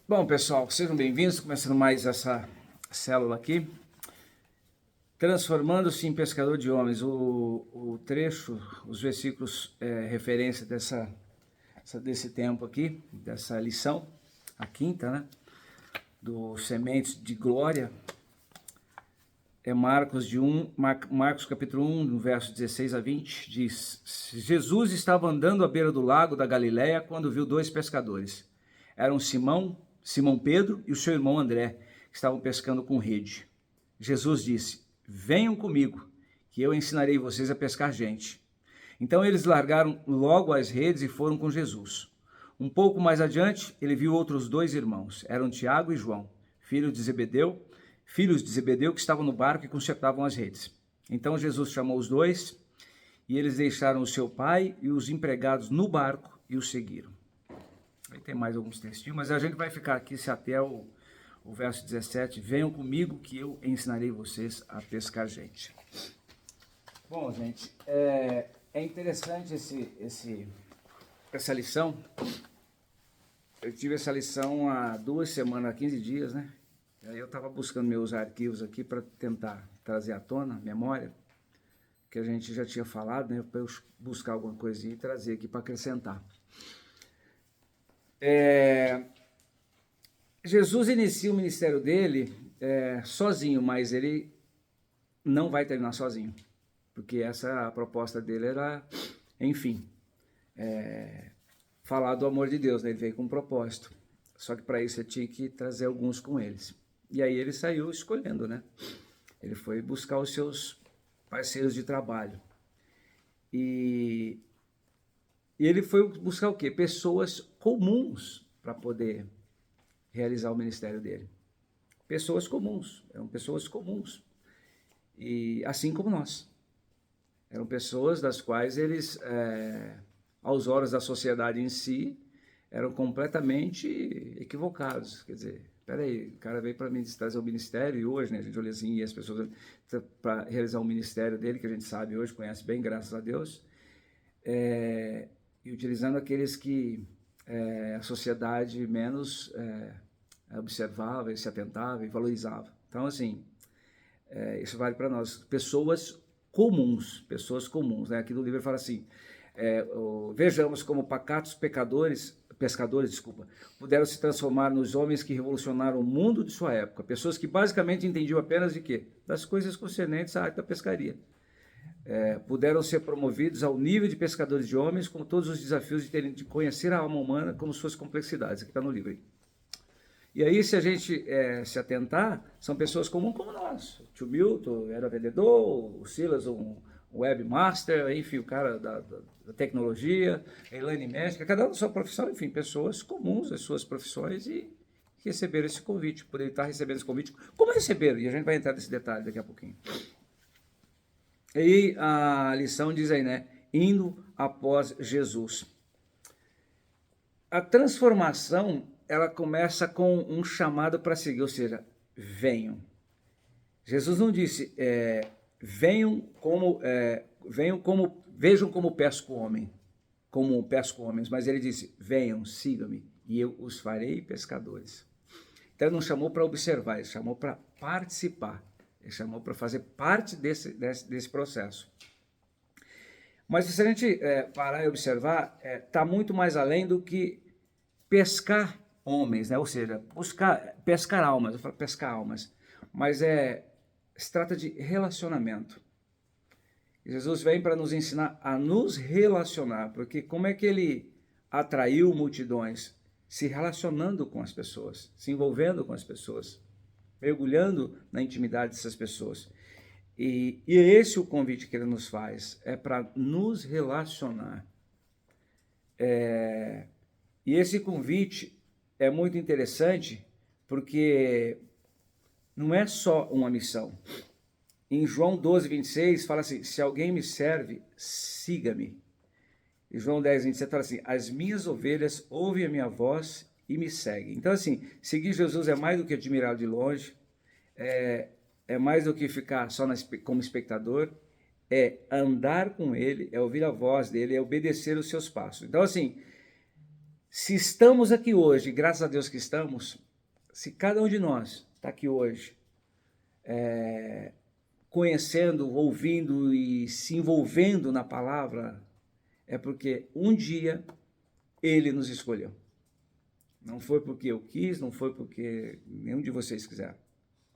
Bom, pessoal, sejam bem-vindos. Começando mais essa célula aqui. Transformando-se em pescador de homens. O trecho, os versículos referência desse tempo aqui, dessa lição, a quinta, né? Do Sementes de Glória. É Marcos capítulo 1, no verso 16 a 20, diz: Jesus estava andando à beira do lago da Galileia quando viu dois pescadores. Eram Simão Pedro e o seu irmão André, que estavam pescando com rede. Jesus disse: venham comigo, que eu ensinarei vocês a pescar gente. Então eles largaram logo as redes e foram com Jesus. Um pouco mais adiante, ele viu outros dois irmãos. Eram Tiago e João, filhos de Zebedeu, que estavam no barco e consertavam as redes. Então Jesus chamou os dois, e eles deixaram o seu pai e os empregados no barco e o seguiram. Aí tem mais alguns textinhos, mas a gente vai ficar aqui até o verso 17. Venham comigo que eu ensinarei vocês a pescar gente. Bom, gente, é interessante essa lição. Eu tive essa lição há 2 semanas, 15 dias, né? Aí eu estava buscando meus arquivos aqui para tentar trazer à tona, memória, que a gente já tinha falado, né? Para eu buscar alguma coisinha e trazer aqui para acrescentar. Jesus inicia o ministério dele sozinho, mas ele não vai terminar sozinho, porque essa a proposta dele era, enfim, falar do amor de Deus, né? Ele veio com um propósito, só que para isso ele tinha que trazer alguns com eles. E aí ele saiu escolhendo, né? Ele foi buscar os seus parceiros de trabalho. E ele foi buscar o quê? Pessoas comuns para poder realizar o ministério dele. Pessoas comuns, eram pessoas comuns. E assim como nós. Eram pessoas das quais eles, aos olhos da sociedade em si, eram completamente equivocados. Quer dizer, peraí, o cara veio para mim trazer o ministério, e hoje, né, a gente olha assim, e as pessoas, para realizar o ministério dele, que a gente sabe hoje, conhece bem, graças a Deus, e utilizando aqueles que a sociedade menos observava, e se atentava e valorizava. Então, assim, isso vale para nós. Pessoas comuns, né? Aqui no livro fala assim, vejamos como pacatos pescadores, puderam se transformar nos homens que revolucionaram o mundo de sua época. Pessoas que basicamente entendiam apenas de quê? Das coisas concernentes à arte da pescaria. Puderam ser promovidos ao nível de pescadores de homens, com todos os desafios de conhecer a alma humana como suas complexidades. Aqui está no livro aí. E aí, se a gente se atentar, são pessoas comuns como nós. O tio Milton era vendedor, o Silas um webmaster, enfim, o cara da tecnologia, a Elaine médica, cada um da sua profissão, enfim, pessoas comuns, as suas profissões, e receberam esse convite, poder estar recebendo esse convite. Como receberam? E a gente vai entrar nesse detalhe daqui a pouquinho. E a lição diz aí, né? Indo após Jesus. A transformação, ela começa com um chamado para seguir, ou seja, venham. Jesus não disse, vejam como pesco homens, mas ele disse, venham, sigam-me, e eu os farei pescadores. Então ele não chamou para observar, ele chamou para participar, ele chamou para fazer parte desse processo. Mas se a gente parar e observar, está muito mais além do que pescar homens, né? Ou seja, pescar almas, eu falo pescar almas, mas se trata de relacionamento. Jesus vem para nos ensinar a nos relacionar, porque como é que ele atraiu multidões? Se relacionando com as pessoas, se envolvendo com as pessoas, mergulhando na intimidade dessas pessoas. E esse é o convite que ele nos faz, é para nos relacionar. E esse convite é muito interessante, porque não é só uma missão. Em João 12, 26, fala assim, se alguém me serve, siga-me. Em João 10, 27, fala assim, as minhas ovelhas ouvem a minha voz e me seguem. Então, assim, seguir Jesus é mais do que admirar de longe, é mais do que ficar só como espectador, é andar com ele, é ouvir a voz dele, é obedecer os seus passos. Então, assim, Se estamos aqui hoje, graças a Deus que estamos, se cada um de nós está aqui hoje, conhecendo, ouvindo e se envolvendo na palavra, é porque um dia ele nos escolheu. Não foi porque eu quis, não foi porque nenhum de vocês quiseram.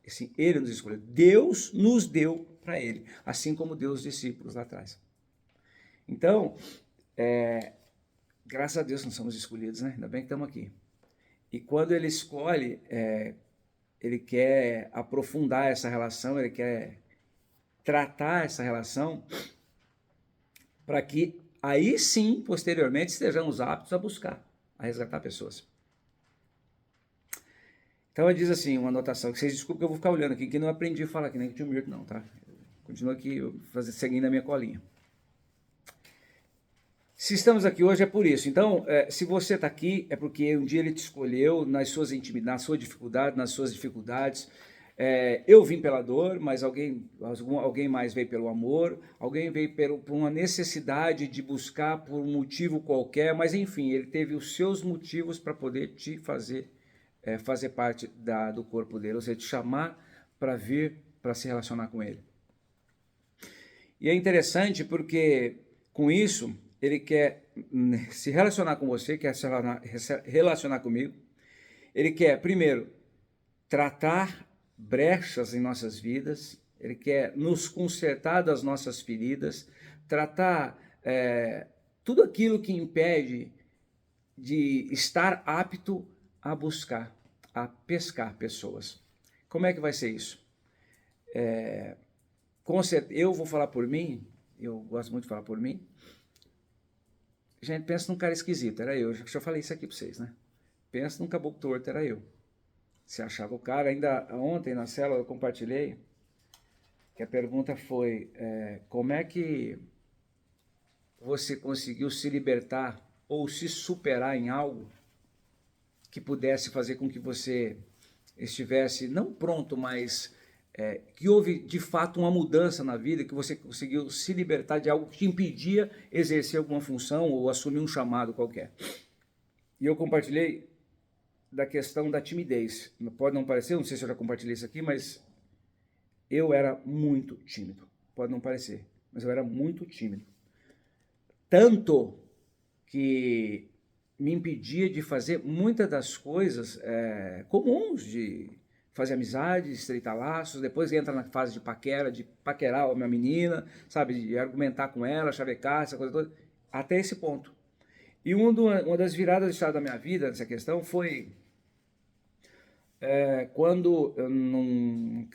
Assim, ele nos escolheu. Deus nos deu para ele, assim como deu os discípulos lá atrás. Então, graças a Deus nós somos escolhidos, né? Ainda bem que estamos aqui. E quando ele escolhe, ele quer aprofundar essa relação, ele quer tratar essa relação para que aí sim, posteriormente, estejamos aptos a buscar, a resgatar pessoas. Então ele diz assim, uma anotação, que vocês desculpem que eu vou ficar olhando aqui, que não aprendi a falar aqui, nem que tinha um minuto não, tá? Continua aqui, seguindo a minha colinha. Se estamos aqui hoje é por isso. Então, se você está aqui, é porque um dia ele te escolheu nas suas intimidades, na sua dificuldade, nas suas dificuldades. Eu vim pela dor, mas alguém mais veio pelo amor, alguém veio por uma necessidade de buscar por um motivo qualquer, mas enfim, ele teve os seus motivos para poder te fazer parte do corpo dele, ou seja, te chamar para vir, para se relacionar com ele. E é interessante porque com isso ele quer se relacionar com você, quer se relacionar comigo. Ele quer, primeiro, tratar brechas em nossas vidas, ele quer nos consertar das nossas feridas, tratar tudo aquilo que impede de estar apto a buscar, a pescar pessoas. Como é que vai ser isso? Eu vou falar por mim, eu gosto muito de falar por mim. Gente, pensa num cara esquisito, era eu, já falei isso aqui para vocês, né? Pensa num caboclo torto, era eu. Se achava o cara, ainda ontem na célula eu compartilhei, que a pergunta foi, como é que você conseguiu se libertar ou se superar em algo que pudesse fazer com que você estivesse, não pronto, mas que houve de fato uma mudança na vida, que você conseguiu se libertar de algo que te impedia exercer alguma função ou assumir um chamado qualquer. E eu compartilhei da questão da timidez. Pode não parecer, não sei se eu já compartilhei isso aqui, mas eu era muito tímido. Pode não parecer, mas eu era muito tímido. Tanto que me impedia de fazer muitas das coisas comuns, de fazer amizade, estreitar laços, depois entra na fase de paquera, de paquerar a minha menina, sabe, de argumentar com ela, chavecar, essa coisa toda, até esse ponto. E uma das viradas de chave da minha vida nessa questão foi quando,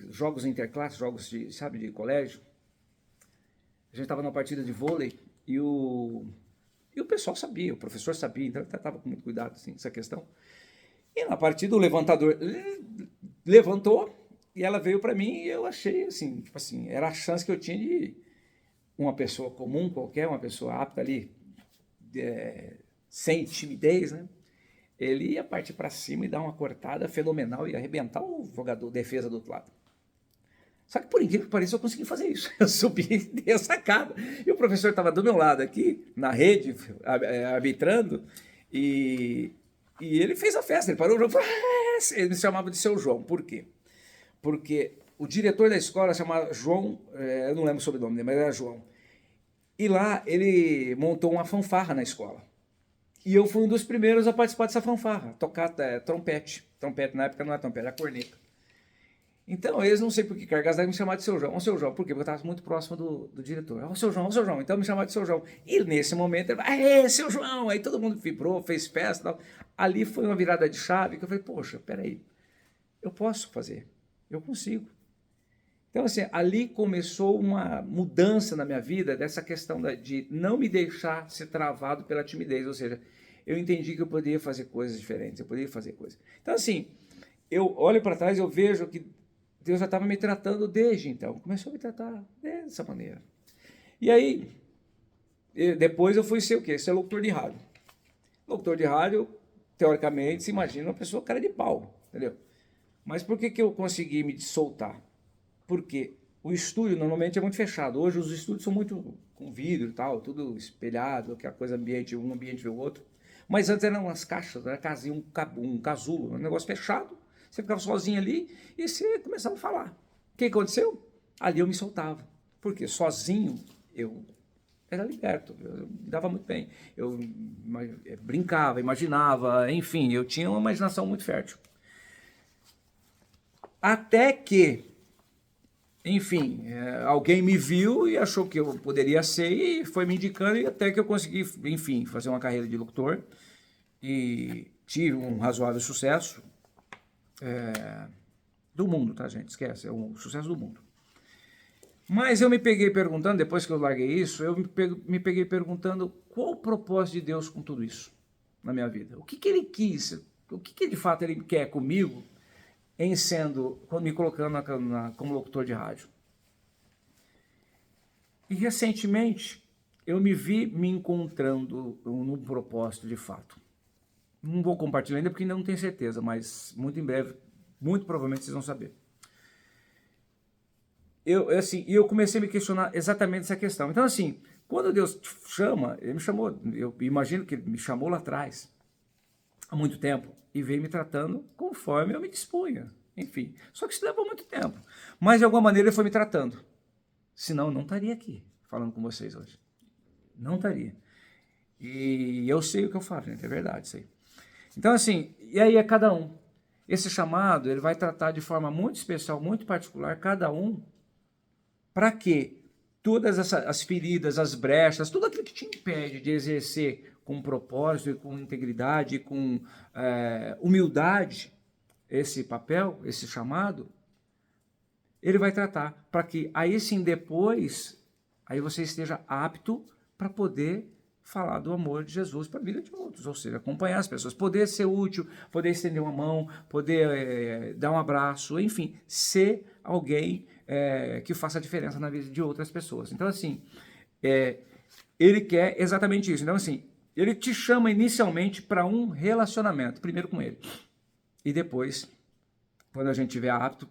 jogos interclasses, jogos de colégio, a gente estava numa partida de vôlei e o pessoal sabia, o professor sabia, então eu tratava com muito cuidado assim, essa questão. E na partida o levantador levantou e ela veio para mim e eu achei assim, tipo assim, era a chance que eu tinha de uma pessoa comum qualquer, uma pessoa apta ali, sem timidez, né? Ele ia partir para cima e dar uma cortada fenomenal e arrebentar o jogador defesa do outro lado. Só que por incrível que pareça eu consegui fazer isso. Eu subi e dei a sacada. E o professor estava do meu lado aqui, na rede, arbitrando, e ele fez a festa, ele parou o jogo, ele me chamava de Seu João. Por quê? Porque o diretor da escola chamava João, eu não lembro o sobrenome dele, mas era João. E lá ele montou uma fanfarra na escola. E eu fui um dos primeiros a participar dessa fanfarra, tocar trompete. Trompete na época não era trompete, era corneta. Então eles não sei por que cargas me chamaram de Seu João. Ô, Seu João, por quê? Porque eu estava muito próximo do diretor. Ô, Seu João, então me chamaram de Seu João. E nesse momento, ele, Seu João! Aí todo mundo vibrou, fez festa e tal. Ali foi uma virada de chave que eu falei, poxa, peraí, eu posso fazer, eu consigo. Então, assim, ali começou uma mudança na minha vida, dessa questão de não me deixar ser travado pela timidez, ou seja, eu entendi que eu poderia fazer coisas diferentes, eu poderia fazer coisas. Então, assim, eu olho para trás e eu vejo que Deus já estava me tratando desde então, começou a me tratar dessa maneira. E aí, depois eu fui ser o quê? Ser locutor de rádio. Locutor de rádio, teoricamente, se imagina uma pessoa cara de pau, entendeu? Mas por que eu consegui me soltar? Porque o estúdio normalmente é muito fechado. Hoje os estúdios são muito com vidro e tal, tudo espelhado, aquela coisa ambiente, um ambiente vê o outro. Mas antes eram umas caixas, era casinha, um casulo, um negócio fechado. Você ficava sozinho ali e você começava a falar. O que aconteceu? Ali eu me soltava. Porque sozinho eu era liberto, eu me dava muito bem. Eu brincava, imaginava, enfim, eu tinha uma imaginação muito fértil. Até que, enfim, alguém me viu e achou que eu poderia ser e foi me indicando e até que eu consegui, enfim, fazer uma carreira de locutor e tive um razoável sucesso do mundo, tá, gente? Esquece, é um sucesso do mundo. Mas eu me peguei perguntando, depois que eu larguei isso, eu me peguei perguntando qual o propósito de Deus com tudo isso na minha vida. O que que ele quis, o que que de fato ele quer comigo em quando me colocando como locutor de rádio. E recentemente eu me vi me encontrando num propósito de fato. Não vou compartilhar ainda porque ainda não tenho certeza, mas muito em breve, muito provavelmente vocês vão saber. Eu comecei a me questionar exatamente essa questão. Então, assim, quando Deus te chama, ele me chamou, eu imagino que ele me chamou lá atrás, há muito tempo, e veio me tratando conforme eu me dispunha. Enfim, só que isso levou muito tempo. Mas, de alguma maneira, ele foi me tratando. Senão, eu não estaria aqui falando com vocês hoje. Não estaria. E eu sei o que eu falo, gente, é verdade isso aí. Então, assim, e aí é cada um. Esse chamado, ele vai tratar de forma muito especial, muito particular, cada um, para que todas as feridas, as brechas, tudo aquilo que te impede de exercer com propósito, com integridade, com humildade, esse papel, esse chamado, ele vai tratar para que aí sim depois, aí você esteja apto para poder falar do amor de Jesus para a vida de outros, ou seja, acompanhar as pessoas, poder ser útil, poder estender uma mão, poder dar um abraço, enfim, ser alguém que faça a diferença na vida de outras pessoas. Então, assim, ele quer exatamente isso. Então, assim, ele te chama inicialmente para um relacionamento, primeiro com ele, e depois, quando a gente estiver apto,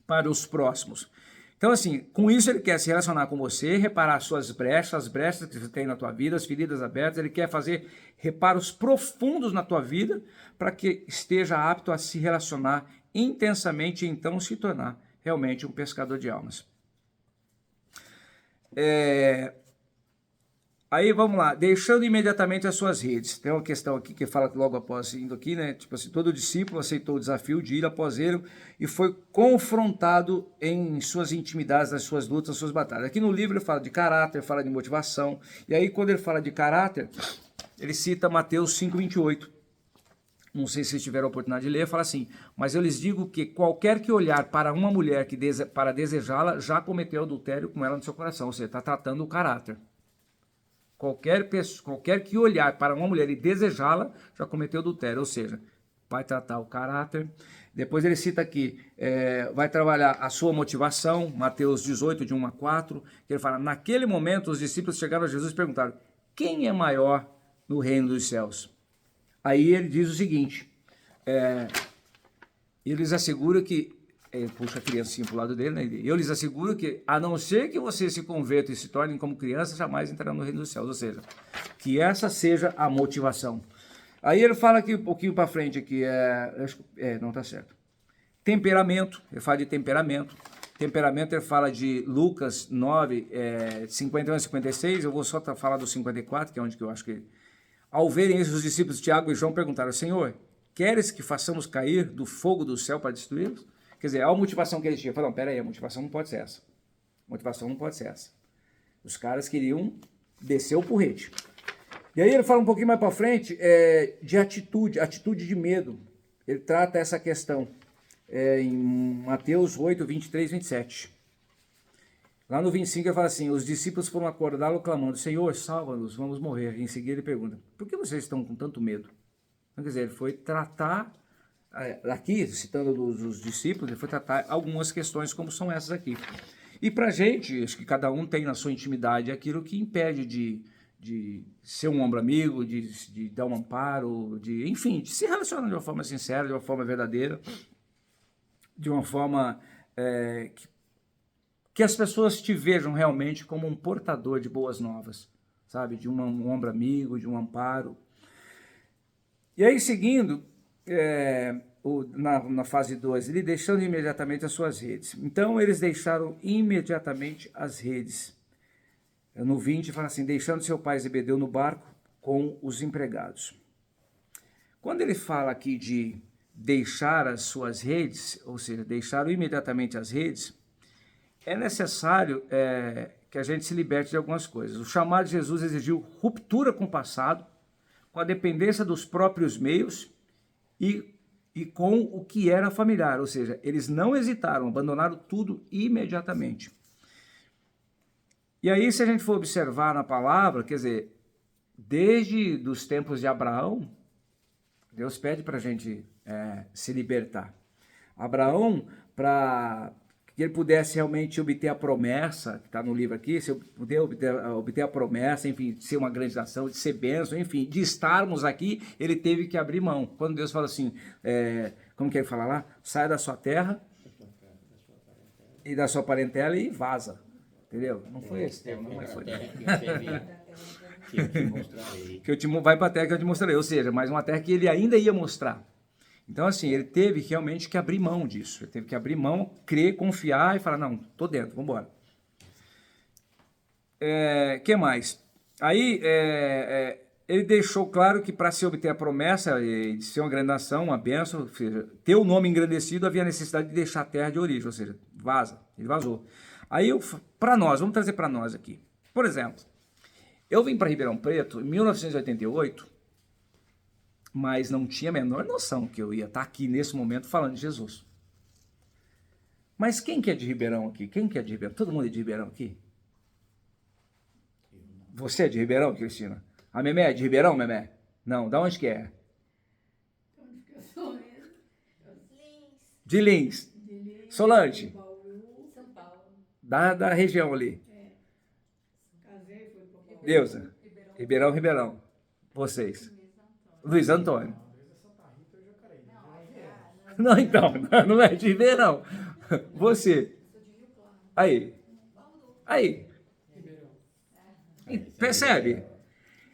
para os próximos. Então, assim, com isso ele quer se relacionar com você, reparar suas brechas, as brechas que você tem na tua vida, as feridas abertas, ele quer fazer reparos profundos na tua vida para que esteja apto a se relacionar intensamente e então se tornar realmente um pescador de almas. Aí vamos lá, deixando imediatamente as suas redes. Tem uma questão aqui que fala logo após indo aqui, né? Tipo assim, todo discípulo aceitou o desafio de ir após ele e foi confrontado em suas intimidades, nas suas lutas, nas suas batalhas. Aqui no livro ele fala de caráter, fala de motivação. E aí quando ele fala de caráter, ele cita Mateus 5:28. Não sei se vocês tiveram a oportunidade de ler, fala assim: mas eu lhes digo que qualquer que olhar para uma mulher para desejá-la, já cometeu adultério com ela no seu coração. Ou seja, está tratando o caráter. Qualquer que olhar para uma mulher e desejá-la, já cometeu adultério, ou seja, vai tratar o caráter. Depois ele cita aqui, vai trabalhar a sua motivação, Mateus 18, de 1 a 4, que ele fala, naquele momento os discípulos chegaram a Jesus e perguntaram, quem é maior no reino dos céus? Aí ele diz o seguinte, eles asseguram que, puxa a criancinha para o lado dele, né? Eu lhes asseguro que, a não ser que vocês se convertam e se tornem como crianças, jamais entrarão no reino dos céus. Ou seja, que essa seja a motivação. Aí ele fala aqui um pouquinho para frente, aqui, não está certo. Temperamento, ele fala de temperamento. Temperamento, ele fala de Lucas 9, 51 e 56. Eu vou só falar do 54, que é onde que eu acho que... Ao verem isso, os discípulos Tiago e João perguntaram, Senhor, queres que façamos cair do fogo do céu para destruí-los? Quer dizer, a motivação que eles tinham. Falaram, peraí, a motivação não pode ser essa. A motivação não pode ser essa. Os caras queriam descer o porrete. E aí ele fala um pouquinho mais para frente de atitude de medo. Ele trata essa questão em Mateus 8, 23, 27. Lá no 25 ele fala assim, os discípulos foram acordá-lo clamando, Senhor, salva-nos, vamos morrer. E em seguida ele pergunta, por que vocês estão com tanto medo? Então, quer dizer, ele foi tratar... Aqui, citando os discípulos, ele foi tratar algumas questões como são essas aqui. E para a gente, acho que cada um tem na sua intimidade aquilo que impede de ser um ombro amigo, de dar um amparo, enfim, de se relacionar de uma forma sincera, de uma forma verdadeira, de uma forma que as pessoas te vejam realmente como um portador de boas novas, sabe? De um ombro amigo, de um amparo. E aí, seguindo, na fase 2, ele deixando imediatamente as suas redes. Então, eles deixaram imediatamente as redes. No 20, fala assim, deixando seu pai Zebedeu no barco com os empregados. Quando ele fala aqui de deixar as suas redes, ou seja, deixaram imediatamente as redes, é necessário que a gente se liberte de algumas coisas. O chamado de Jesus exigiu ruptura com o passado, com a dependência dos próprios meios e com o que era familiar, ou seja, eles não hesitaram, abandonaram tudo imediatamente. E aí, se a gente for observar na palavra, quer dizer, desde os tempos de Abraão, Deus pede para a gente se libertar. Abraão, para que ele pudesse realmente obter a promessa, que está no livro aqui, se eu puder obter a promessa, enfim, de ser uma grande nação, de ser bênção, enfim, de estarmos aqui, ele teve que abrir mão. Quando Deus fala assim, como que ele fala lá? Saia da sua terra e da sua parentela e vaza. Entendeu? Não foi esse termo, não, mas foi. Que eu te mostrarei. Vai para a terra que eu te mostrarei, ou seja, mas uma terra que ele ainda ia mostrar. Então, assim, ele teve realmente que abrir mão disso. Ele teve que abrir mão, crer, confiar e falar, não, tô dentro, vamos embora. Que mais? Aí, ele deixou claro que para se obter a promessa de ser uma grande nação, uma bênção, ou seja, ter o nome engrandecido, havia necessidade de deixar a terra de origem, ou seja, vaza, ele vazou. Aí, para nós, vamos trazer para nós aqui. Por exemplo, eu vim para Ribeirão Preto em 1988, mas não tinha a menor noção que eu ia estar aqui nesse momento falando de Jesus. Mas quem que é de Ribeirão aqui? Quem que é de Ribeirão? Todo mundo é de Ribeirão aqui? Você é de Ribeirão, Cristina? A Memé é de Ribeirão, Memé? Não, da onde que é? De Lins. Solange? São Paulo. Da região ali. Casei, fui para Paulo. Deusa? Ribeirão. Vocês? Luiz Antônio. Não, então, não é de Ribeirão. Você? Aí. Percebe?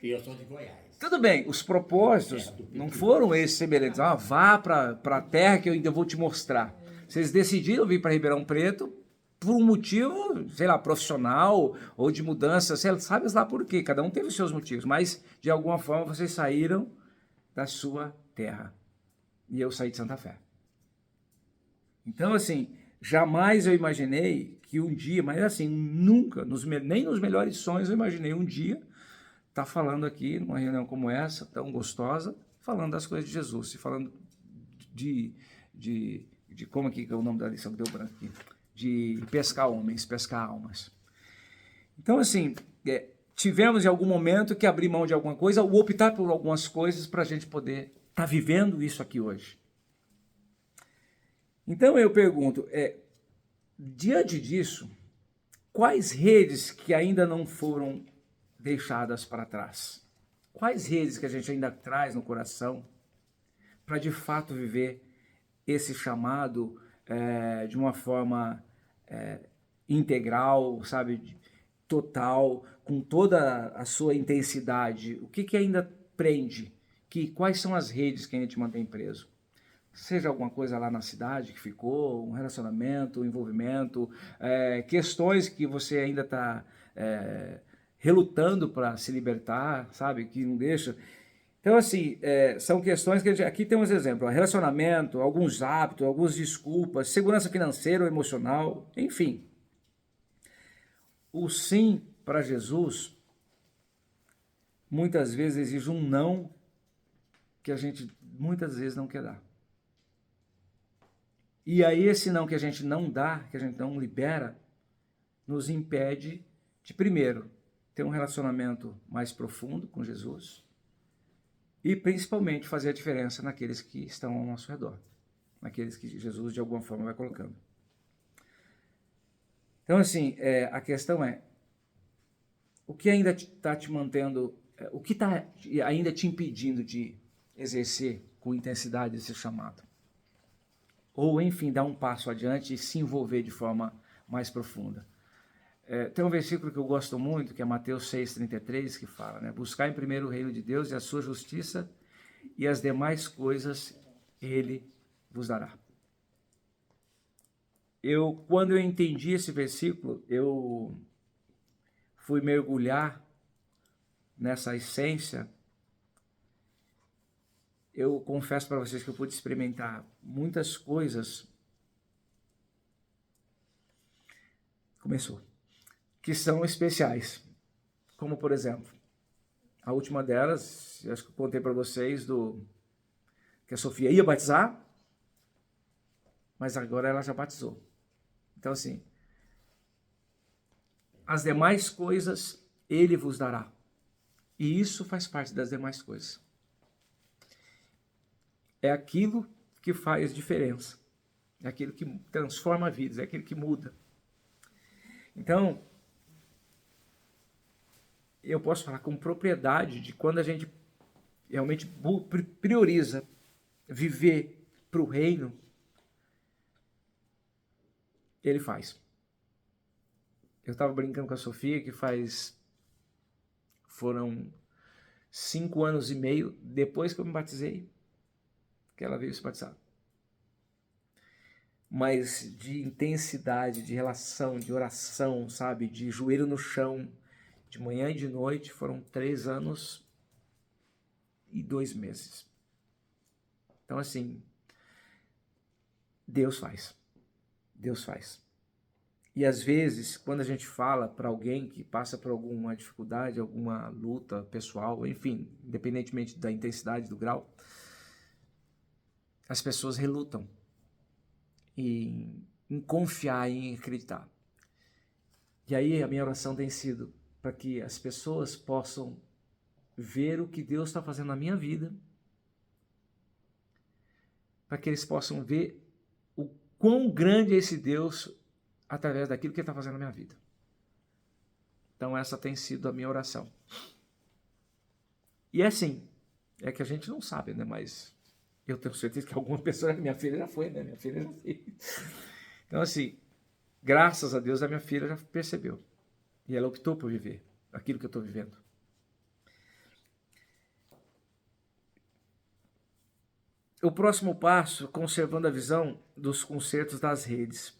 E eu sou de Goiás. Tudo bem, os propósitos não foram esses semelhantes. Vá para a terra que eu ainda vou te mostrar. Vocês decidiram vir para Ribeirão Preto por um motivo, sei lá, profissional ou de mudança, sabe lá por quê, cada um teve os seus motivos, mas de alguma forma vocês saíram da sua terra. E eu saí de Santa Fé. Então, assim, jamais eu imaginei que um dia, mas assim, nunca, nem nos melhores sonhos eu imaginei um dia estar falando aqui, numa reunião como essa, tão gostosa, falando das coisas de Jesus, e falando de como aqui que é o nome da lição que deu branco aqui, de pescar homens, pescar almas. Então, assim, tivemos em algum momento que abrir mão de alguma coisa ou optar por algumas coisas para a gente poder estar vivendo isso aqui hoje. Então eu pergunto, diante disso, quais redes que ainda não foram deixadas para trás? Quais redes que a gente ainda traz no coração para de fato viver esse chamado de uma forma integral, sabe, total, com toda a sua intensidade? O que ainda prende? Quais são as redes que ainda te mantém preso? Seja alguma coisa lá na cidade que ficou, um relacionamento, um envolvimento, questões que você ainda está relutando para se libertar, sabe, que não deixa. Então, assim, são questões que aqui temos exemplo, relacionamento, alguns hábitos, algumas desculpas, segurança financeira ou emocional, enfim. O sim para Jesus muitas vezes exige um não que a gente muitas vezes não quer dar. E aí esse não que a gente não dá, que a gente não libera, nos impede de, primeiro, ter um relacionamento mais profundo com Jesus e, principalmente, fazer a diferença naqueles que estão ao nosso redor, naqueles que Jesus, de alguma forma, vai colocando. Então, assim, a questão é, o que ainda está te mantendo, o que está ainda te impedindo de exercer com intensidade esse chamado? Ou, enfim, dar um passo adiante e se envolver de forma mais profunda. Tem um versículo que eu gosto muito, que é Mateus 6,33, que fala, né? Buscar em primeiro o reino de Deus e a sua justiça, e as demais coisas ele vos dará. Quando eu entendi esse versículo, eu fui mergulhar nessa essência. Eu confesso para vocês que eu pude experimentar muitas coisas. Começou. Que são especiais. Como, por exemplo, a última delas, eu acho que eu contei para vocês que a Sofia ia batizar, mas agora ela já batizou. Então, assim, as demais coisas ele vos dará. E isso faz parte das demais coisas. É aquilo que faz diferença. É aquilo que transforma vidas, é aquilo que muda. Então, eu posso falar com propriedade de quando a gente realmente prioriza viver para o reino, ele faz. Eu estava brincando com a Sofia que foram 5 anos e meio depois que eu me batizei, que ela veio se batizar. Mas de intensidade, de relação, de oração, sabe? De joelho no chão, de manhã e de noite, foram 3 anos e 2 meses. Então, assim, Deus faz. Deus faz. E às vezes, quando a gente fala para alguém que passa por alguma dificuldade, alguma luta pessoal, enfim, independentemente da intensidade, do grau, as pessoas relutam em confiar, em acreditar. E aí a minha oração tem sido para que as pessoas possam ver o que Deus está fazendo na minha vida, para que eles possam ver o quão grande é esse Deus através daquilo que Ele está fazendo na minha vida. Então essa tem sido a minha oração. E é assim, é que a gente não sabe, né? Mas eu tenho certeza que alguma pessoa, minha filha já foi, né? Minha filha já fez. Então assim, graças a Deus a minha filha já percebeu. E ela optou por viver aquilo que eu estou vivendo. O próximo passo, conservando a visão dos concertos das redes.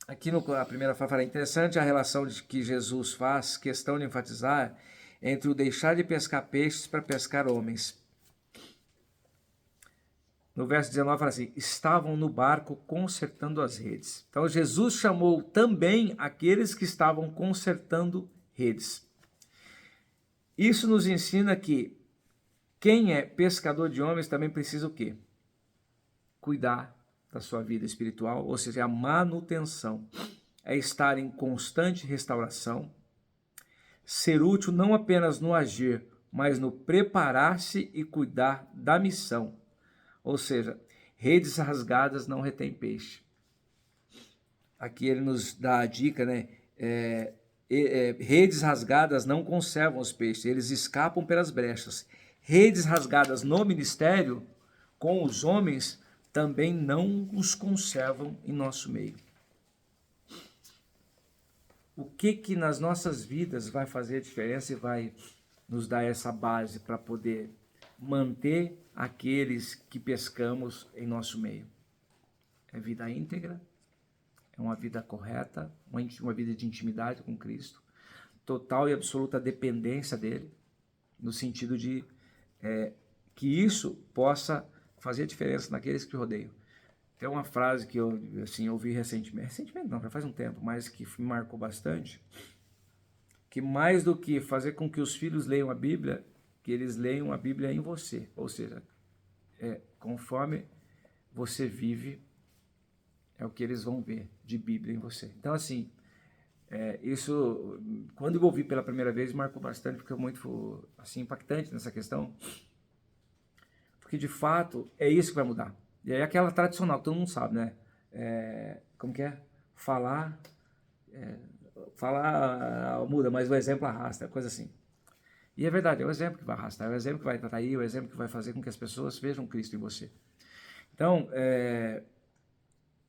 Aqui a primeira fala é interessante a relação que Jesus faz, questão de enfatizar, entre o deixar de pescar peixes para pescar homens. No verso 19 fala assim, estavam no barco consertando as redes. Então Jesus chamou também aqueles que estavam consertando redes. Isso nos ensina que quem é pescador de homens também precisa o quê? Cuidar da sua vida espiritual, ou seja, a manutenção. É estar em constante restauração, ser útil não apenas no agir, mas no preparar-se e cuidar da missão. Ou seja, redes rasgadas não retém peixe. Aqui ele nos dá a dica, né? Redes rasgadas não conservam os peixes, eles escapam pelas brechas. Redes rasgadas no ministério, com os homens, também não os conservam em nosso meio. O que nas nossas vidas vai fazer a diferença e vai nos dar essa base para poder manter aqueles que pescamos em nosso meio? É vida íntegra, é uma vida correta, uma vida de intimidade com Cristo, total e absoluta dependência dele, no sentido de que isso possa fazer diferença naqueles que rodeiam. Tem uma frase que eu ouvi recentemente não, já faz um tempo, mas que me marcou bastante, que mais do que fazer com que os filhos leiam a Bíblia, que eles leiam a Bíblia em você, ou seja, conforme você vive, é o que eles vão ver de Bíblia em você. Então assim, isso, quando eu ouvi pela primeira vez, marcou bastante, porque é muito assim, impactante nessa questão, porque de fato é isso que vai mudar. E aí aquela tradicional, que todo mundo sabe, né? Como que é? Falar muda, mas o exemplo arrasta, coisa assim. E é verdade, é o exemplo que vai arrastar, é o exemplo que vai atrair, é o exemplo que vai fazer com que as pessoas vejam Cristo em você. Então,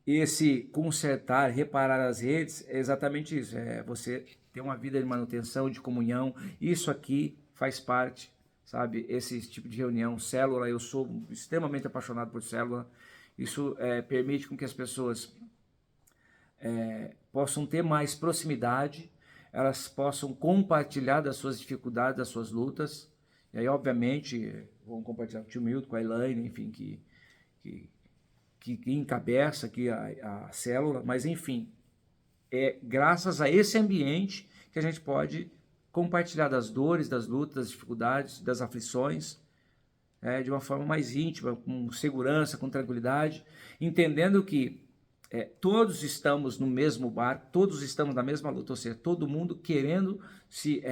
esse consertar, reparar as redes, é exatamente isso. É você ter uma vida de manutenção, de comunhão. Isso aqui faz parte, sabe? Esse tipo de reunião, célula, eu sou extremamente apaixonado por célula. Isso permite com que as pessoas possam ter mais proximidade, elas possam compartilhar das suas dificuldades, das suas lutas. E aí, obviamente, vão compartilhar com o tio Milton, com a Elaine, enfim, que encabeça aqui a célula, mas enfim, é graças a esse ambiente que a gente pode compartilhar das dores, das lutas, das dificuldades, das aflições, de uma forma mais íntima, com segurança, com tranquilidade, entendendo que todos estamos no mesmo barco, todos estamos na mesma luta, ou seja, todo mundo querendo se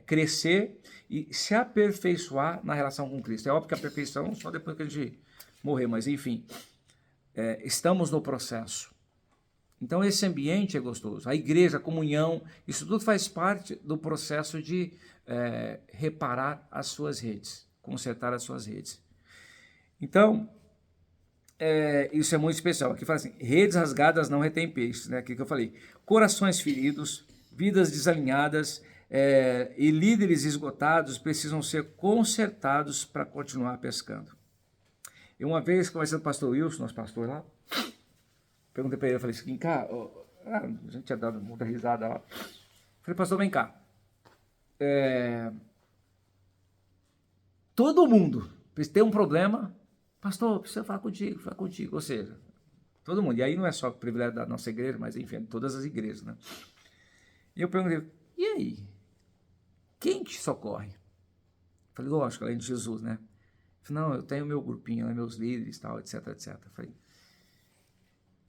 crescer e se aperfeiçoar na relação com Cristo. É óbvio que a perfeição só depois que a gente morrer, mas enfim, estamos no processo. Então esse ambiente é gostoso, a igreja, a comunhão, isso tudo faz parte do processo de reparar as suas redes, consertar as suas redes. Então, isso é muito especial. Aqui fala assim, redes rasgadas não retém peixes, né? Aqui que eu falei, corações feridos, vidas desalinhadas e líderes esgotados precisam ser consertados para continuar pescando. E uma vez, conversando com o pastor Wilson, nosso pastor lá, perguntei para ele, eu falei assim, cá, a gente tinha dado muita risada lá. Falei, pastor, vem cá. Todo mundo tem um problema, pastor, precisa falar contigo, ou seja, todo mundo. E aí não é só o privilégio da nossa igreja, mas enfim, de todas as igrejas, né? E eu perguntei, e aí? Quem te socorre? Falei, lógico, além de Jesus, né? Falei, não, eu tenho meu grupinho, meus líderes, tal, etc, etc. Falei,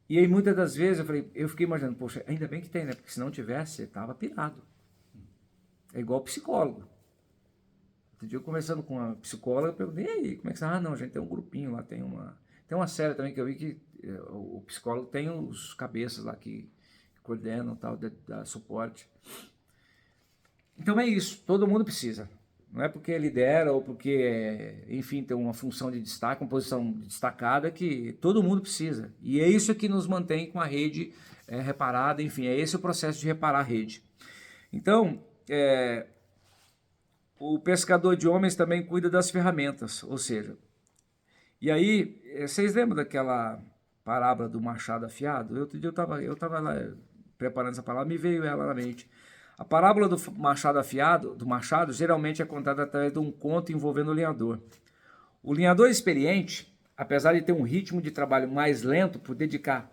e aí muitas das vezes eu fiquei imaginando, poxa, ainda bem que tem, né? Porque se não tivesse, eu estava pirado. É igual psicólogo. Outro dia eu conversando com uma psicóloga, eu perguntei, e aí, como é que você... Ah, não, a gente tem um grupinho lá, tem uma série também que eu vi que o psicólogo tem os cabeças lá que coordenam, tal, dá suporte. Então é isso, todo mundo precisa. Não é porque lidera ou porque, enfim, tem uma função de destaque, uma posição destacada, que todo mundo precisa. E é isso que nos mantém com a rede reparada, enfim, é esse o processo de reparar a rede. Então, o pescador de homens também cuida das ferramentas, ou seja, e aí, vocês lembram daquela parábola do machado afiado? Outro dia eu estava lá preparando essa palavra, me veio ela na mente. A parábola do machado afiado, do machado, geralmente é contada através de um conto envolvendo o lenhador. O lenhador experiente, apesar de ter um ritmo de trabalho mais lento, por dedicar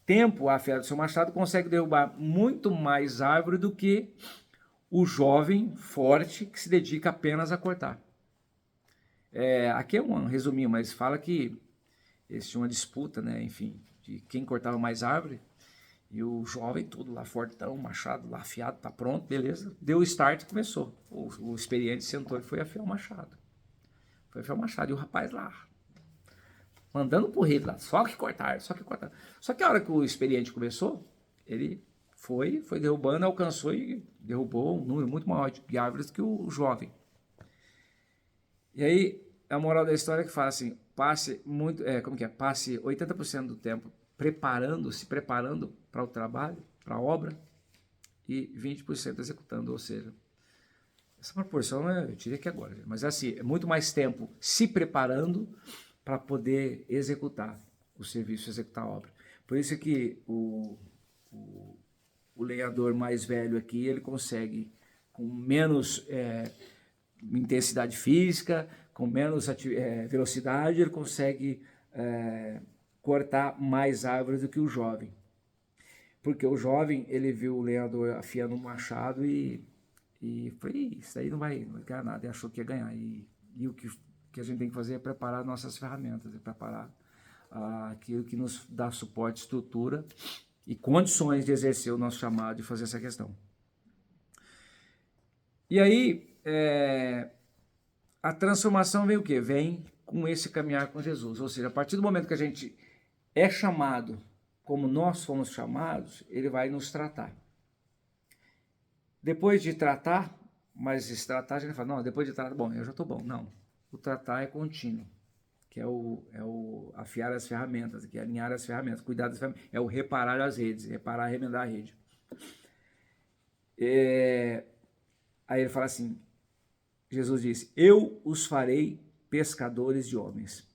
tempo a afiar do seu machado, consegue derrubar muito mais árvore do que o jovem forte que se dedica apenas a cortar. Aqui é um resuminho, mas fala que existe uma disputa, né, enfim, de quem cortava mais árvore, e o jovem todo lá fortão, machado lá afiado, tá pronto, beleza, deu o start e começou. O experiente sentou e foi afiar o machado. E o rapaz lá, mandando porrete lá, só que cortar. Só que a hora que o experiente começou, ele foi derrubando, alcançou e derrubou um número muito maior de árvores que o jovem. E aí, a moral da história é que fala assim, passe 80% do tempo se preparando para o trabalho, para a obra, e 20% executando, ou seja, essa proporção eu tirei aqui agora, mas é assim, é muito mais tempo se preparando para poder executar o serviço, executar a obra. Por isso que o lenhador mais velho aqui, ele consegue, com menos intensidade física, com menos velocidade, ele consegue cortar mais árvores do que o jovem. Porque o jovem, ele viu o lenhador afiando um machado e foi, isso aí não vai ganhar nada, e achou que ia ganhar. E o que a gente tem que fazer é preparar nossas ferramentas, é preparar aquilo que nos dá suporte, estrutura e condições de exercer o nosso chamado e fazer essa questão. E aí, a transformação vem o quê? Vem com esse caminhar com Jesus. Ou seja, a partir do momento que a gente é chamado como nós fomos chamados, ele vai nos tratar. Depois de tratar, mas esse tratar, a gente fala, não, depois de tratar, bom, eu já estou bom. Não, o tratar é contínuo, que é o afiar as ferramentas, que é alinhar as ferramentas, cuidar das ferramentas, é o reparar as redes, reparar, remendar a rede. Aí ele fala assim, Jesus disse: eu os farei pescadores de homens.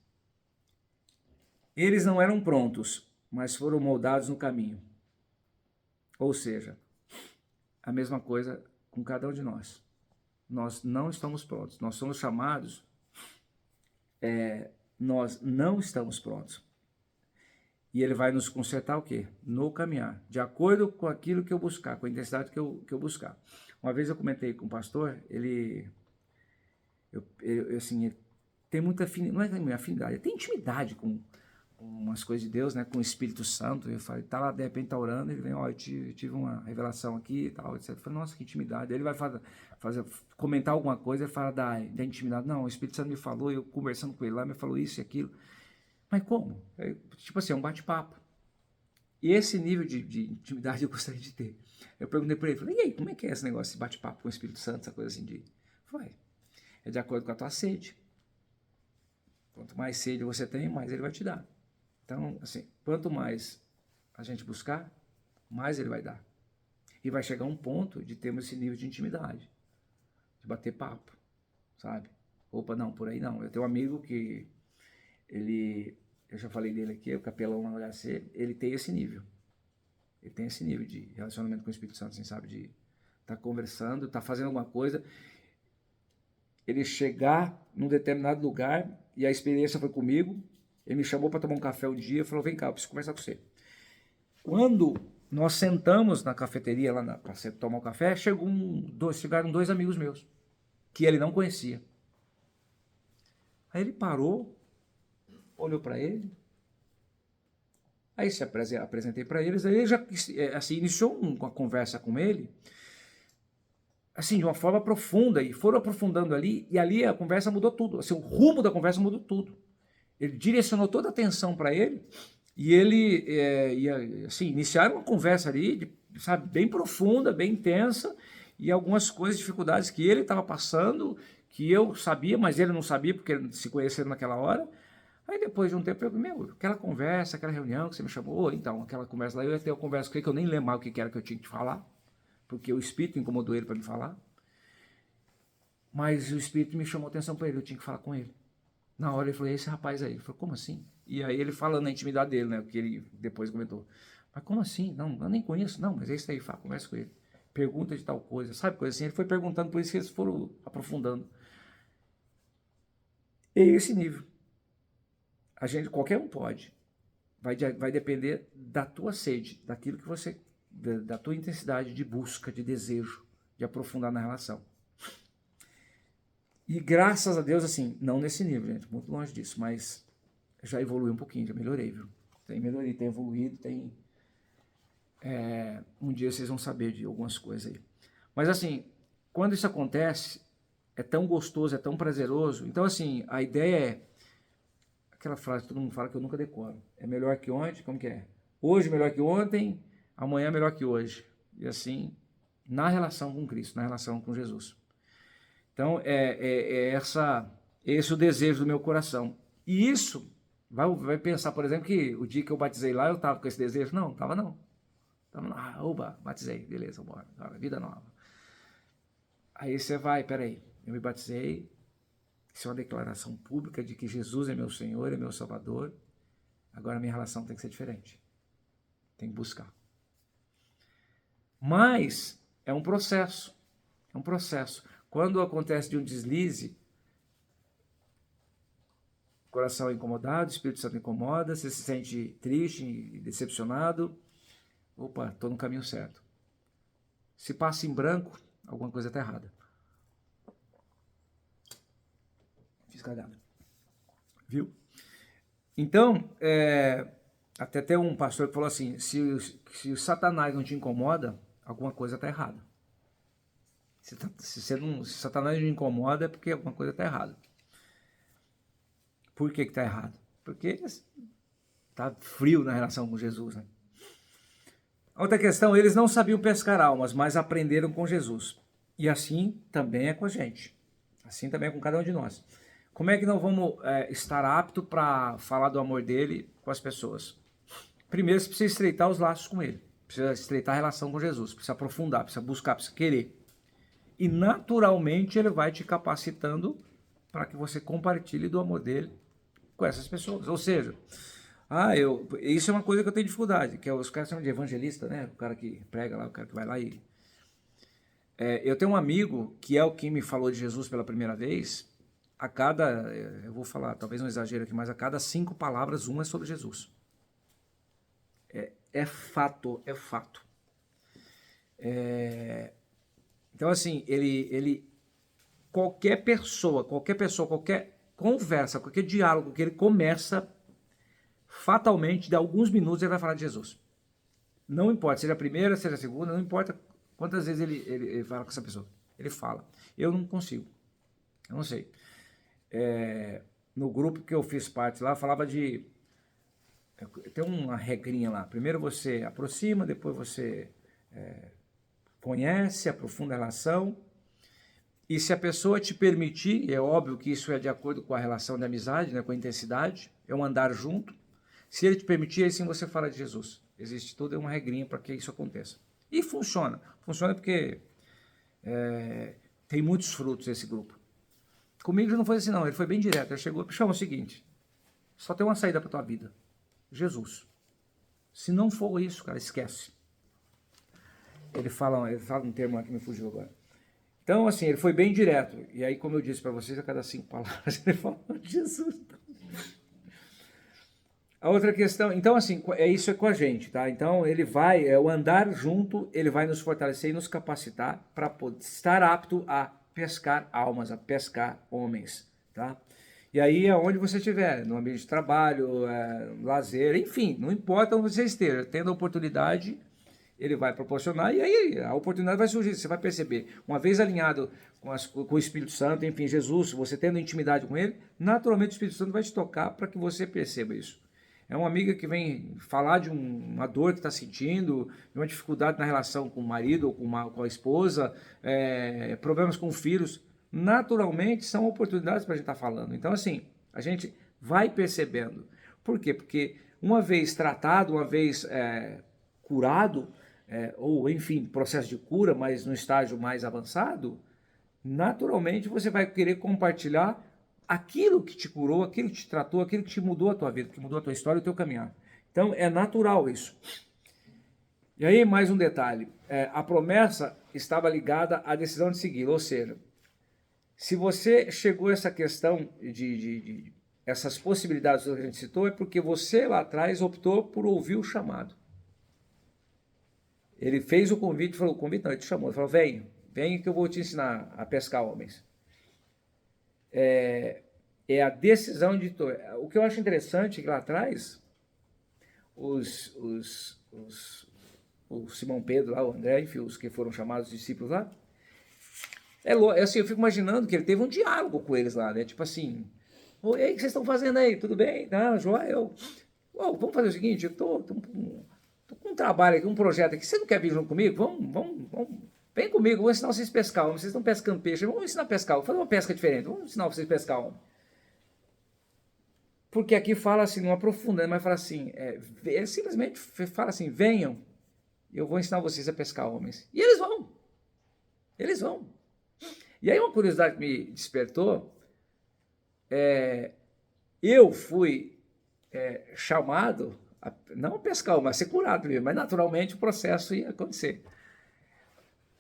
Eles não eram prontos, mas foram moldados no caminho. Ou seja, a mesma coisa com cada um de nós. Nós não estamos prontos. Nós somos chamados, nós não estamos prontos. E ele vai nos consertar o quê? No caminhar, de acordo com aquilo que eu buscar, com a intensidade que eu buscar. Uma vez eu comentei com o pastor, ele tem muita afinidade, não é afinidade, ele tem intimidade com umas coisas de Deus, né, com o Espírito Santo. Eu falei, tá lá, de repente tá orando, ele vem, ó, eu tive uma revelação aqui e tal, etc. Eu falei, nossa, que intimidade. Ele vai comentar alguma coisa, ele fala da intimidade. Não, o Espírito Santo me falou, eu conversando com ele lá, me falou isso e aquilo. Mas como? Tipo assim, é um bate-papo. E esse nível de intimidade eu gostaria de ter. Eu perguntei para ele, falei, e aí, como é que é esse negócio de bate-papo com o Espírito Santo, essa coisa assim de... Falei, é de acordo com a tua sede. Quanto mais sede você tem, mais ele vai te dar. Então, assim, quanto mais a gente buscar, mais ele vai dar. E vai chegar um ponto de termos esse nível de intimidade, de bater papo, sabe? Opa, não, por aí não. Eu tenho um amigo que eu já falei dele aqui, o capelão lá no HC, ele tem esse nível. Ele tem esse nível de relacionamento com o Espírito Santo, assim, sabe? De estar conversando, estar fazendo alguma coisa, ele chegar num determinado lugar, e a experiência foi comigo, ele me chamou para tomar um café um dia e falou, vem cá, eu preciso conversar com você. Quando nós sentamos na cafeteria, lá para tomar um café, chegaram dois amigos meus, que ele não conhecia. Aí ele parou, olhou para ele, aí se apresentei para eles, aí ele já assim, iniciou uma conversa com ele, assim, de uma forma profunda, e foram aprofundando ali, e ali a conversa mudou tudo, assim, o rumo da conversa mudou tudo. Ele direcionou toda a atenção para ele, e ele, assim, iniciaram uma conversa ali, sabe, bem profunda, bem intensa, e algumas coisas, dificuldades que ele estava passando, que eu sabia, mas ele não sabia, porque se conheceram naquela hora. Aí depois de um tempo eu falei, aquela conversa, aquela reunião que você me chamou, então, aquela conversa lá, eu ia ter uma conversa com ele que eu nem lembrava o que era que eu tinha que falar, porque o Espírito incomodou ele para me falar, mas o Espírito me chamou a atenção para ele, eu tinha que falar com ele. Na hora ele falou, esse rapaz aí, eu falei, como assim? E aí ele falando na intimidade dele, né, o que ele depois comentou, mas como assim? Não, eu nem conheço, não, mas é isso aí, conversa com ele, pergunta de tal coisa, sabe, coisa assim, ele foi perguntando, por isso que eles foram aprofundando. E esse nível. A gente, qualquer um pode, vai depender da tua sede, daquilo que você, da tua intensidade de busca, de desejo, de aprofundar na relação. E graças a Deus, assim, não nesse nível, gente, muito longe disso, mas já evolui um pouquinho, já melhorei, viu? Melhorei, tem evoluído, um dia vocês vão saber de algumas coisas aí. Mas assim, quando isso acontece, é tão gostoso, é tão prazeroso. Então assim, a ideia é, aquela frase que todo mundo fala que eu nunca decoro, é melhor que ontem, como que é? Hoje melhor que ontem, amanhã melhor que hoje. E assim, na relação com Cristo, na relação com Jesus. Então, esse é o desejo do meu coração. E isso, vai pensar, por exemplo, que o dia que eu batizei lá, eu estava com esse desejo? Não, estava não. Oba, batizei, beleza, bora, vida nova. Aí você vai, peraí, eu me batizei, isso é uma declaração pública de que Jesus é meu Senhor, é meu Salvador, agora a minha relação tem que ser diferente. Tem que buscar. Mas é um processo. Quando acontece de um deslize, coração incomodado, Espírito Santo incomoda, você se sente triste e decepcionado, opa, estou no caminho certo. Se passa em branco, alguma coisa está errada. Fiz cagada. Viu? Então, até tem um pastor que falou assim, se o Satanás não te incomoda, alguma coisa está errada. Se Satanás não incomoda, é porque alguma coisa está errada. Por que está errado? Porque está frio na relação com Jesus, né? Outra questão, eles não sabiam pescar almas, mas aprenderam com Jesus. E assim também é com a gente. Assim também é com cada um de nós. Como é que nós vamos estar apto para falar do amor dele com as pessoas? Primeiro, você precisa estreitar os laços com ele. Precisa estreitar a relação com Jesus. Precisa aprofundar, precisa buscar, precisa querer. E naturalmente ele vai te capacitando para que você compartilhe do amor dele com essas pessoas. Ou seja, isso é uma coisa que eu tenho dificuldade, que os caras chamam de evangelista, né? O cara que prega lá, o cara que vai lá e... eu tenho um amigo que é o que me falou de Jesus pela primeira vez. Eu vou falar, talvez um exagero aqui, mas a cada 5 palavras, uma é sobre Jesus. É fato, é fato. Então, assim, qualquer pessoa, qualquer conversa, qualquer diálogo que ele começa, fatalmente, de alguns minutos, ele vai falar de Jesus. Não importa, seja a primeira, seja a segunda, não importa quantas vezes ele fala com essa pessoa. Ele fala. Eu não consigo. Eu não sei. No grupo que eu fiz parte lá, falava de... Tem uma regrinha lá. Primeiro você aproxima, depois você conhece, aprofunda a relação. E se a pessoa te permitir, é óbvio que isso é de acordo com a relação de amizade, né, com a intensidade, é um andar junto. Se ele te permitir, aí sim você fala de Jesus. Existe toda uma regrinha para que isso aconteça. E funciona. Funciona porque tem muitos frutos esse grupo. Comigo já não foi assim não, ele foi bem direto. Ele chegou e chamou o seguinte: só tem uma saída para tua vida. Jesus. Se não for isso, cara, esquece. Ele fala um termo lá que me fugiu agora. Então, assim, ele foi bem direto. E aí, como eu disse para vocês, a cada 5 palavras ele fala de Jesus. A outra questão, então, assim, isso é com a gente, tá? Então, ele vai, o andar junto, ele vai nos fortalecer e nos capacitar para estar apto a pescar almas, a pescar homens, tá? E aí, aonde você estiver, no ambiente de trabalho, lazer, enfim, não importa onde você esteja, tendo a oportunidade, ele vai proporcionar, e aí a oportunidade vai surgir, você vai perceber, uma vez alinhado com o Espírito Santo, enfim, Jesus, você tendo intimidade com ele, naturalmente o Espírito Santo vai te tocar para que você perceba isso. É uma amiga que vem falar de uma dor que está sentindo, de uma dificuldade na relação com o marido ou com a esposa, problemas com filhos. Naturalmente são oportunidades para a gente estar falando. Então, assim, a gente vai percebendo. Por quê? Porque uma vez tratado, uma vez curado, ou enfim, processo de cura, mas no estágio mais avançado, naturalmente você vai querer compartilhar aquilo que te curou, aquilo que te tratou, aquilo que te mudou a tua vida, que mudou a tua história, o teu caminhar. Então, é natural isso. E aí, mais um detalhe. A promessa estava ligada à decisão de segui-lo, ou seja, se você chegou a essa questão de essas possibilidades que a gente citou, é porque você lá atrás optou por ouvir o chamado. Ele fez o convite, falou, ele te chamou, ele falou, vem que eu vou te ensinar a pescar homens. É a decisão de... O que eu acho interessante é que lá atrás, o Simão Pedro, lá, o André, enfim, os que foram chamados discípulos lá, assim, eu fico imaginando que ele teve um diálogo com eles lá, né? Tipo assim, e aí, o que vocês estão fazendo aí? Tudo bem? Não, João, vamos fazer o seguinte, eu tô com um trabalho aqui, um projeto aqui, você não quer vir junto comigo? Vamos, vem comigo, vou ensinar vocês a pescar, vocês estão pescando peixe, vamos ensinar a pescar, vou fazer uma pesca diferente, vamos ensinar vocês a pescar. Porque aqui fala assim, não aprofunda, mas fala assim, simplesmente fala assim, venham, eu vou ensinar vocês a pescar homens. E eles vão. E aí uma curiosidade que me despertou, eu fui chamado, não a pescar, mas a ser curado mesmo, mas naturalmente o processo ia acontecer.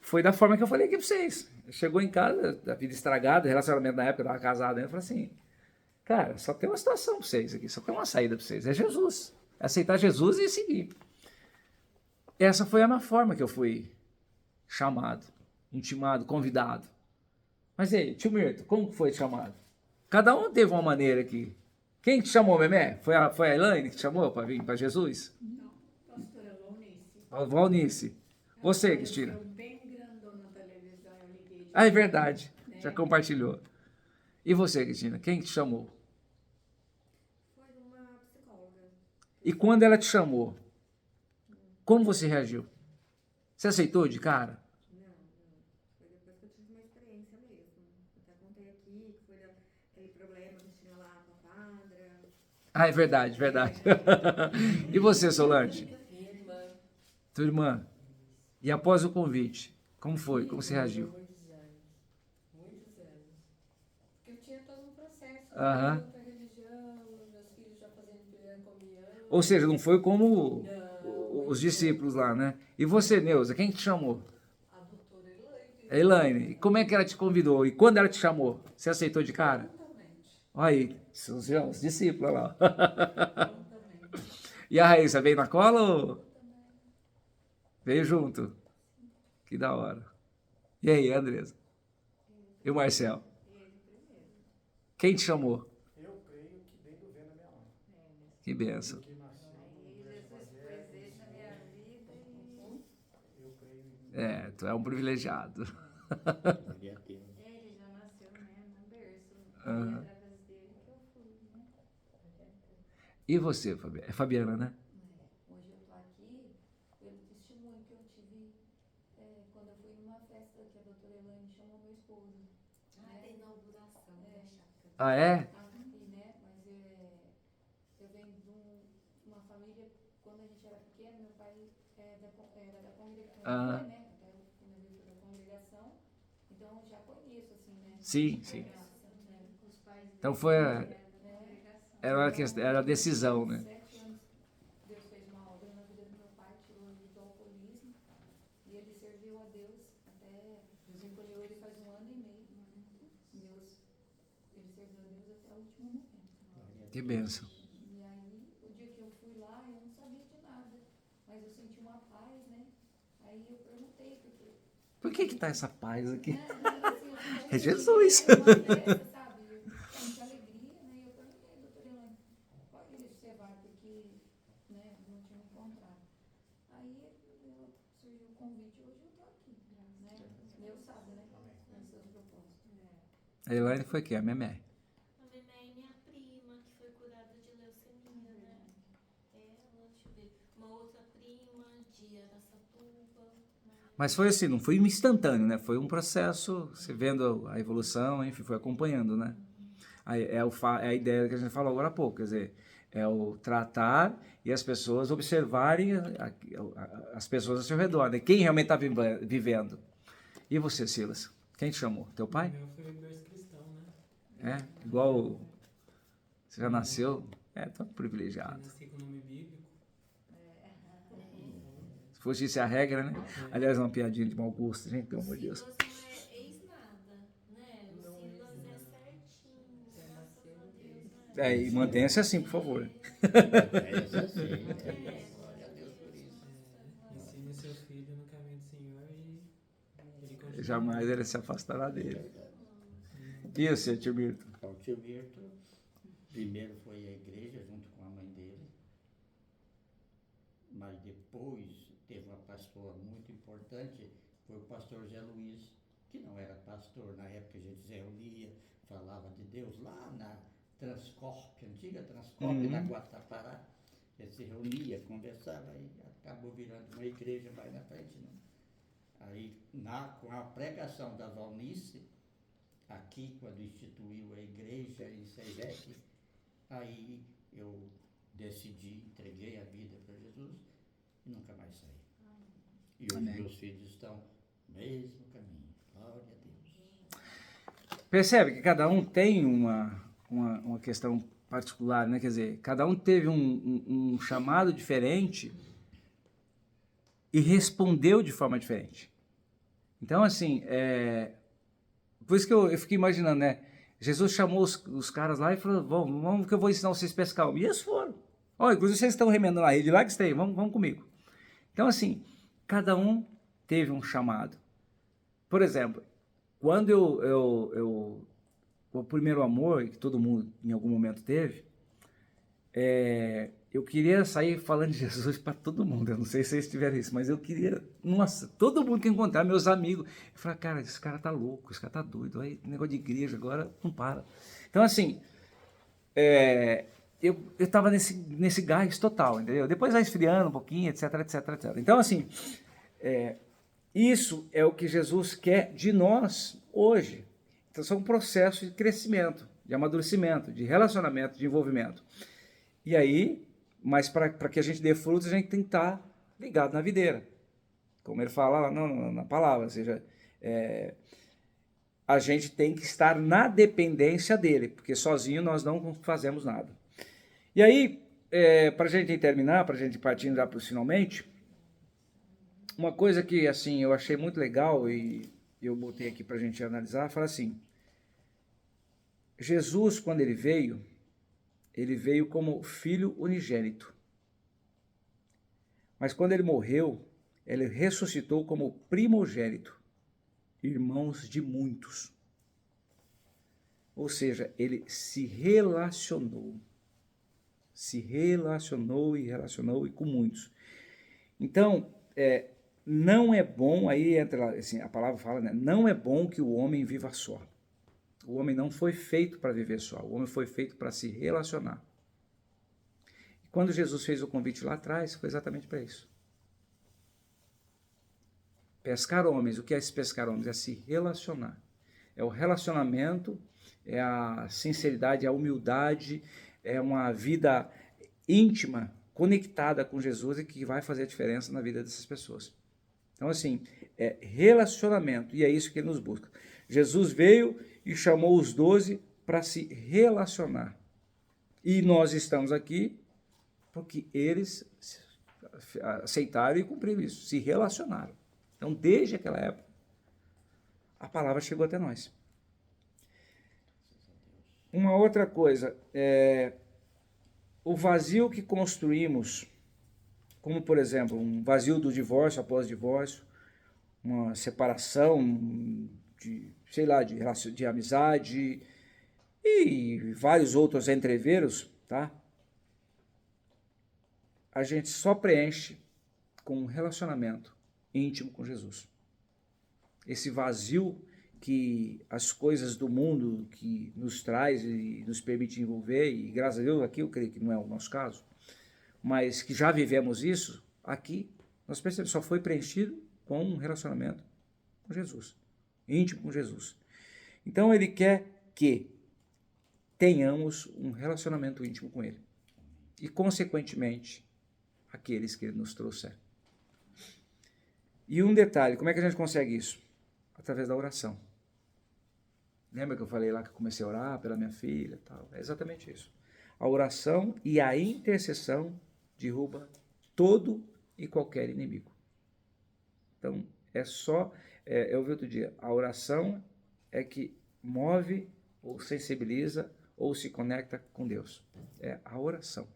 Foi da forma que eu falei aqui para vocês. Chegou em casa, da vida estragada, relacionamento na época, eu estava casado, eu falei assim, cara, só tem uma situação para vocês aqui, só tem uma saída para vocês, é Jesus. É aceitar Jesus e seguir. Essa foi a minha forma que eu fui chamado, intimado, convidado. Mas e aí, tio Mirto, como foi chamado? Cada um teve uma maneira aqui. Quem te chamou, Memé? Foi a Elaine que te chamou para vir para Jesus? Não, pastora Valnice. Valnice. Você, Cristina? Bem grandona na televisão, eu liguei. É verdade, já compartilhou. E você, Cristina, quem te chamou? Foi uma psicóloga. E quando ela te chamou, como você reagiu? Você aceitou de cara? Não. Foi depois que eu tive uma experiência mesmo. Até contei aqui que foi aquele problema que tinha lá com a padra. Ah, é verdade. E você, Solange? Minha irmã. Tua irmã? E após o convite, como foi? Como você reagiu? Vou dizer, Aham. outra religião, meus filhos já fazendo primeira comunhão. Ou seja, não foi como Não, os discípulos lá, né? E você, Neuza, quem te chamou? a doutora Elaine. A Elaine. E como é que ela te convidou? E quando ela te chamou? Você aceitou de cara? Prontamente. Olha aí, seus os discípulos olha lá. Prontamente. E a Raíssa, veio na cola ou veio junto? Que da hora. E aí, Andresa? E o Marcel? Quem te chamou? Eu creio que dei do ver na minha mão. Que benção. Que nasceu no Jesus pôs ele na minha vida e eu creio em É, tu é um privilegiado. Glória a Deus. ele já nasceu, né, num berço. Aham. E através dele que eu fui, né? E você, Fabiana? É Fabiana, né? Hoje eu estou aqui pelo testemunho que eu tive quando eu fui numa festa que a doutora Elaine chamou meu esposo. Ah, da inauguração da chácara. Ah, é? Aqui, né? Mas eu venho de uma família, quando a gente era pequeno, meu pai era da congregação, Ah. né? Até o finalista da congregação. Então eu já conheço, assim, né? Sim, sim. Né? Os pais dele Então foi eram da congregação. era a decisão, né? 7 anos, Deus fez uma obra na vida do meu pai, tirou ele do alcoolismo. E ele serviu a Deus até. Deus encolheu ele faz 1 ano e meio. Deus, ele serviu a Deus até o último momento. Que benção. E aí, o dia que eu fui lá, eu não sabia de nada. Mas eu senti uma paz, né? Aí eu perguntei, porque. Por que tá essa paz aqui? Né, assim, eu senti É Jesus. uma festa, sabe? Eu senti alegria, né? E eu perguntei, doutora Elaine, qual igreja você vai? Porque, né, não tinha me encontrado. Aí surgiu o convite, hoje eu tô aqui, né? Deus sabe, né? Os seus propósitos. A Elaine foi quem? A Memé. A Memé é minha prima, que foi curada de leucemia, né? Ela, deixa eu ver, uma outra prima de Araçatuba. Mas foi assim, não foi instantâneo, né? Foi um processo, você vendo a evolução, enfim, foi acompanhando, né? Aí é a ideia que a gente falou agora há pouco, quer dizer, é o tratar e as pessoas observarem as pessoas ao seu redor, né? Quem realmente está vivendo. E você, Silas? Quem te chamou? Teu pai? O meu foi berço cristão, né? É? Igual você já nasceu? É, tão Eu privilegiado. nasci com o nome bíblico. Se fosse isso a regra, né? Aliás, uma piadinha de mau gosto, gente, pelo amor de Deus. Silas não é ex-nada, né? O Silas é certinho, graças a Deus, né? É, e mantenha-se assim, por favor. É isso assim. Glória a Deus por isso. Ensine seu filho no caminho do Senhor e ele continua. Jamais ele se afastará dele. E o seu, tio Mirto? O tio Mirto, primeiro foi à igreja junto com a mãe dele, mas depois teve uma pastora muito importante, foi o pastor Zé Luiz, que não era pastor, na época a gente se reunia, falava de Deus lá na Transcorp, antiga Transcorp, na Guatapará. A gente se reunia, conversava e acabou virando uma igreja mais na frente. Né? Aí, com a pregação da Valnice, aqui, quando instituiu a igreja em Seivec, aí eu decidi, entreguei a vida para Jesus e nunca mais saí. E hoje Amém. meus filhos estão no mesmo caminho. Glória a Deus. Percebe que cada um tem uma questão particular, né? Quer dizer, cada um teve um chamado diferente e respondeu de forma diferente. Então, assim, por isso que eu fiquei imaginando, né? Jesus chamou os caras lá e falou, vamos que eu vou ensinar vocês a pescar. E eles foram. Ó, inclusive vocês estão remendando a rede lá que estão, vamos comigo. Então, assim, cada um teve um chamado. Por exemplo, quando o primeiro amor, que todo mundo em algum momento teve, eu queria sair falando de Jesus para todo mundo. Eu não sei se vocês tiveram isso, mas eu queria, nossa, todo mundo que encontrar, meus amigos. Eu falei, cara, esse cara tá louco, esse cara tá doido. Aí, negócio de igreja agora não para. Então, assim, eu estava nesse gás total, entendeu? Depois vai esfriando um pouquinho, etc, etc, etc. Então, assim, isso é o que Jesus quer de nós hoje. Então, são um processo de crescimento, de amadurecimento, de relacionamento, de envolvimento. E aí, mas para que a gente dê frutos, a gente tem que estar ligado na videira. Como ele fala lá na palavra, ou seja, a gente tem que estar na dependência dele, porque sozinho nós não fazemos nada. E aí, para a gente terminar, para a gente partir já para os finalmente, uma coisa que assim eu achei muito legal e eu botei aqui para a gente analisar, fala assim, Jesus, quando ele veio como filho unigênito. Mas quando ele morreu, ele ressuscitou como primogênito, irmãos de muitos. Ou seja, ele se relacionou e com muitos. Então, não é bom, aí entra assim, a palavra fala, né? Não é bom que o homem viva só. O homem não foi feito para viver só, o homem foi feito para se relacionar. E quando Jesus fez o convite lá atrás, foi exatamente para isso. Pescar homens, o que é esse pescar homens? É se relacionar. É o relacionamento, é a sinceridade, é a humildade, é uma vida íntima, conectada com Jesus e que vai fazer a diferença na vida dessas pessoas. Então, assim, é relacionamento, e é isso que ele nos busca. Jesus veio e chamou os 12 para se relacionar. E nós estamos aqui porque eles aceitaram e cumpriram isso, se relacionaram. Então, desde aquela época, a palavra chegou até nós. Uma outra coisa, o vazio que construímos, como, por exemplo, um vazio do divórcio após divórcio, uma separação de amizade e vários outros entreveros, tá? A gente só preenche com um relacionamento íntimo com Jesus. Esse vazio que as coisas do mundo que nos traz e nos permite envolver, e graças a Deus aqui eu creio que não é o nosso caso, mas que já vivemos isso, aqui nós percebemos, só foi preenchido com um relacionamento com Jesus, íntimo com Jesus. Então ele quer que tenhamos um relacionamento íntimo com ele. E consequentemente, aqueles que ele nos trouxer. E um detalhe, como é que a gente consegue isso? Através da oração. Lembra que eu falei lá que eu comecei a orar pela minha filha e tal? É exatamente isso. A oração e a intercessão derruba todo e qualquer inimigo. Então, eu vi outro dia, a oração é que move ou sensibiliza ou se conecta com Deus. É a oração.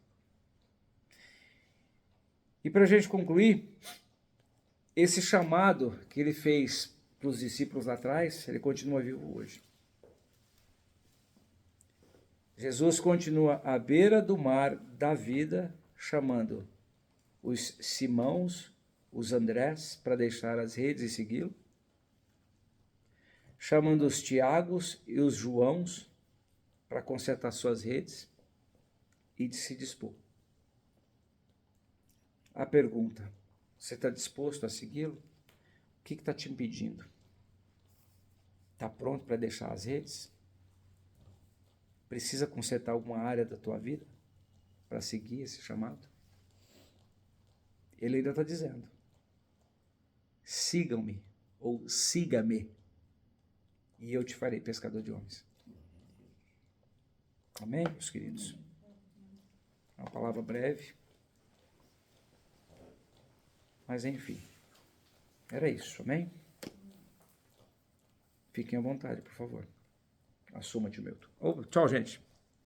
E para a gente concluir, esse chamado que ele fez para os discípulos lá atrás, ele continua vivo hoje. Jesus continua à beira do mar da vida, chamando os Simãos, os Andrés, para deixar as redes e segui-lo, chamando os Tiagos e os Joãos para consertar suas redes e de se dispor. A pergunta, você está disposto a segui-lo? O que está te impedindo? Está pronto para deixar as redes? Precisa consertar alguma área da tua vida para seguir esse chamado? Ele ainda está dizendo, sigam-me ou siga-me e eu te farei pescador de homens. Amém, meus queridos? Uma palavra breve, mas enfim, era isso, amém? Fiquem à vontade, por favor. Assuma, tio Milton. Tchau, gente.